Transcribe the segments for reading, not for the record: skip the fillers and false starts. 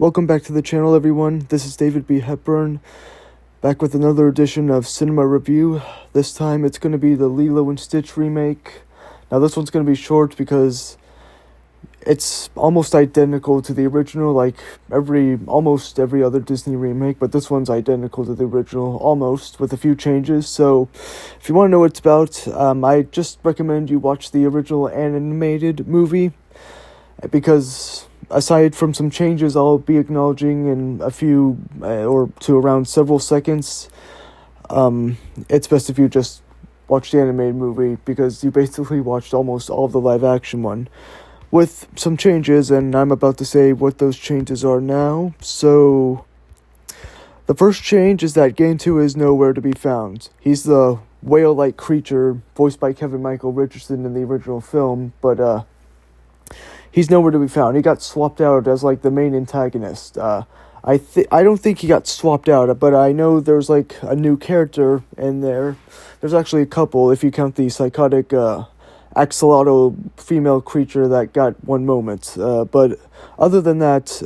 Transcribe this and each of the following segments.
Welcome back to the channel, everyone. This is David B. Hepburn, back with another edition of Cinema Review. This time it's going to be the Lilo and Stitch remake. Now this one's going to be short because it's almost identical to the original, like almost every other Disney remake, but this one's identical to the original, almost, with a few changes. So if you want to know what it's about, I just recommend you watch the original animated movie, because aside from some changes I'll be acknowledging in a few or to around several seconds, it's best if you just watch the animated movie, because you basically watched almost all of the live action one with some changes, and I'm about to say what those changes are now. So the first change is that Gantu is nowhere to be found. He's the whale-like creature voiced by Kevin Michael Richardson in the original film, but he's nowhere to be found. He got swapped out as like the main antagonist. I don't think he got swapped out, but I know there's like a new character in there. There's actually a couple if you count the psychotic axolotl female creature that got one moment. But other than that,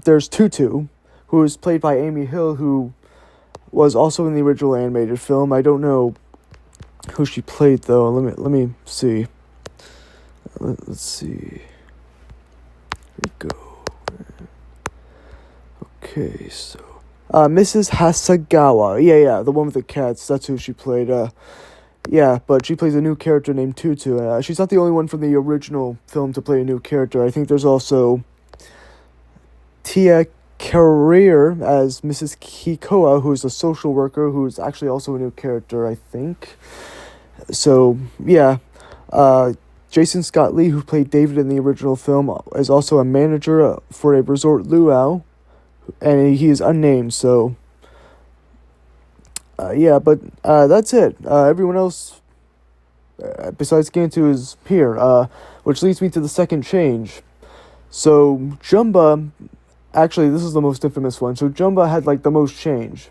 there's Tutu, who is played by Amy Hill, who was also in the original animated film. I don't know who she played though. Let me see. Let's see. Here we go. Okay, so Mrs. Hasagawa. Yeah, the one with the cats. That's who she played. Yeah, but she plays a new character named Tutu. She's not the only one from the original film to play a new character. I think there's also Tia Carrier as Mrs. Kikoa, who's a social worker, who's actually also a new character, I think. So, yeah. Jason Scott Lee, who played David in the original film, is also a manager for a resort luau, and he is unnamed, so yeah, but that's it. Everyone else besides Gantu is here, which leads me to the second change. So Jumba, actually this is the most infamous one. So Jumba had like the most change.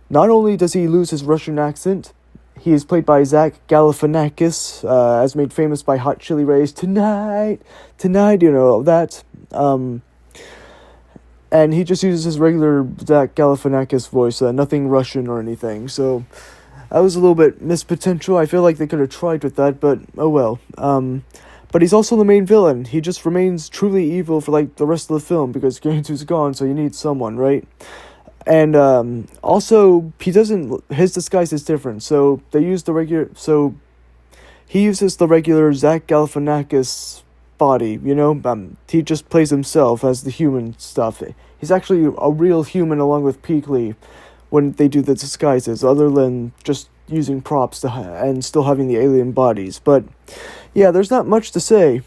Not only does he lose his Russian accent, he is played by Zach Galifianakis, as made famous by Hot Chili Ray's Tonight, you know, that. And he just uses his regular Zach Galifianakis voice, nothing Russian or anything. So that was a little bit missed potential. I feel like they could have tried with that, but oh well. But he's also the main villain. He just remains truly evil for like the rest of the film, because Gantu's gone, so you need someone, right? And also, his disguise is different. So they use he uses the regular Zach Galifianakis body, you know? He just plays himself as the human stuff. He's actually a real human along with Peakley when they do the disguises, other than just using props and still having the alien bodies. But yeah, there's not much to say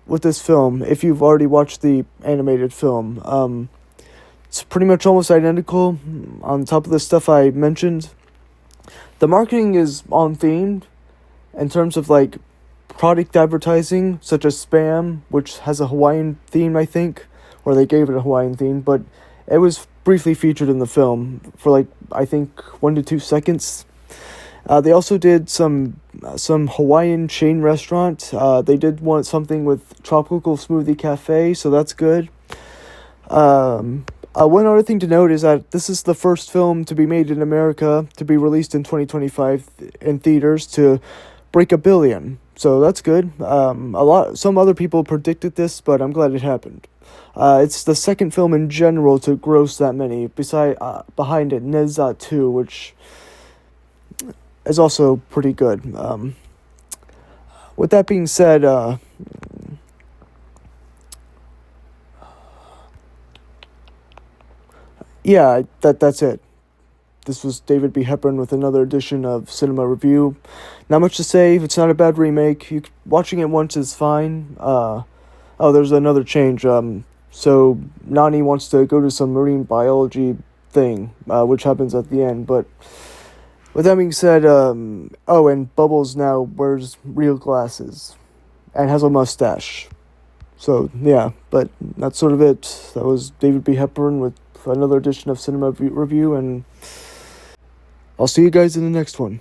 with this film if you've already watched the animated film. It's pretty much almost identical on top of the stuff I mentioned. The marketing is on theme in terms of like product advertising, such as Spam, which has a Hawaiian theme, I think, or they gave it a Hawaiian theme, but it was briefly featured in the film for like, I think, 1 to 2 seconds. They also did some Hawaiian chain restaurant. They did want something with Tropical Smoothie Cafe, so that's good. One other thing to note is that this is the first film to be made in America to be released in 2025 in theaters to break $1 billion. So that's good. Some other people predicted this, but I'm glad it happened. It's the second film in general to gross that many, behind it Neza 2, which is also pretty good. With that being said, yeah, that's it. This was David B. Hepburn with another edition of Cinema Review. Not much to say. It's not a bad remake. Watching it once is fine. There's another change. So Nani wants to go to some marine biology thing, which happens at the end. But with that being said, and Bubbles now wears real glasses and has a mustache. So yeah, but that's sort of it. That was David B. Hepburn with another edition of Cinema Review, and I'll see you guys in the next one.